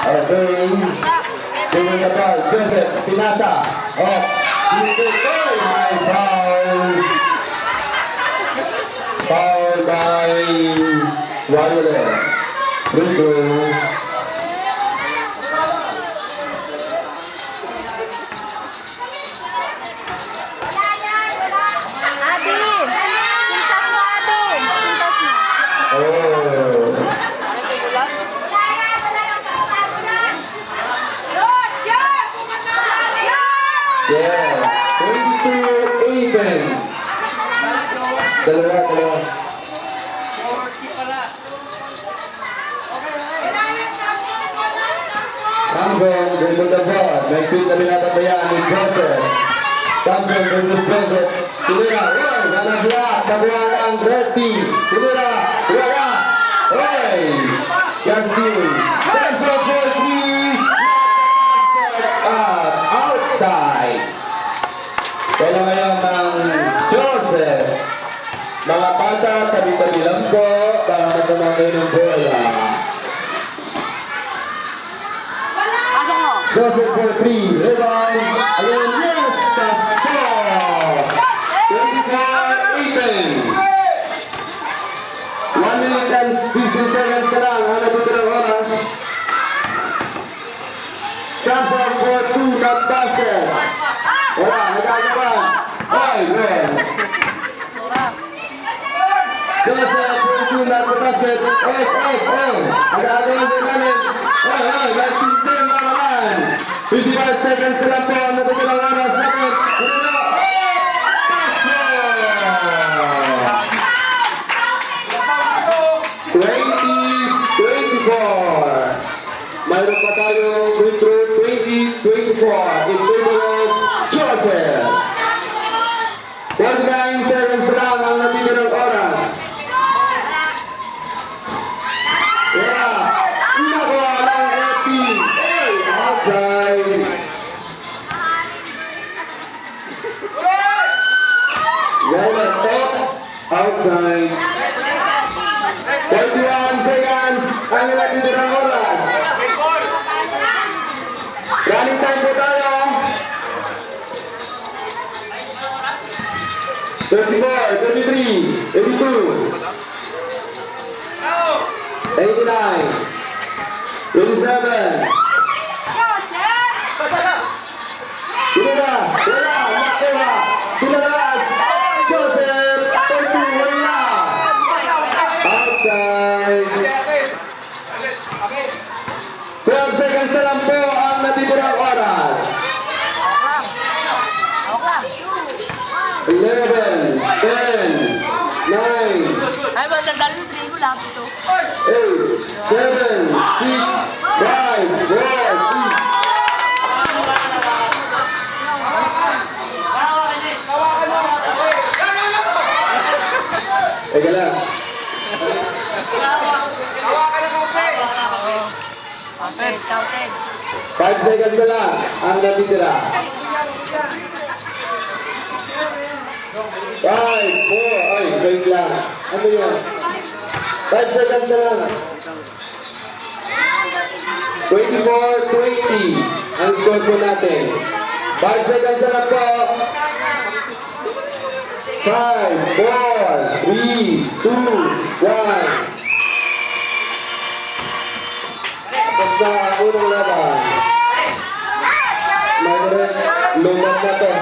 Okay. Giving the ball, Joseph Pinasa. Oh, my foul. Foul by Warrior. Free throw. Yeah, 22-18. Dalawa. Samson versus the board. May tweet na pinatabayaan ni Joseph. Samson versus Joseph. Tulira, oy, nanaglaat. Nakuha ng 30. Tulira, wala. Oy, Yasin. Samson for 3. At outside. Kaya ngayon ng Joseph. Mga bata, tabi-tabi lang po para matumangay ng bola. Joseph for 3. Rebound. Again, yes, that's 24-18. 1 minute and 15 seconds ka lang. Ano dito ng oras? Samson for 2, not basket. Wala, nagagawa. Oy, well. Joseph for 2, not basket. Oy. Nagagawa sa kanin. Oy, may 15 na naman. 55 seconds lang po. Ano dito ng oras? Second. 20-24. Mayroon pa tayong free throw 20-24 in favor of Joseph. 49 seconds lang ang natitirang oras. Yeah, nakuha ng team. Hey, outside. Outside. 21 seconds ang natitirang oras. Running time po tayo. 34, 33, 82, 89, 27. Sinalas, Joseph, 32, wala. Outside. 12 seconds na lang po ang natitirang oras. 11, 10, 9, 8, 7, 6, 5, 4, 3. Eka lang. 5 seconds na lang ang natitira. 5, 4, ay, break lang. Ano yun? 5 seconds na lang. 24-20 ang score po natin. 5 seconds na lang po. 5, 4, 3, 2, 1. Tapos na ang unang laban. Mayroon, lumag na to.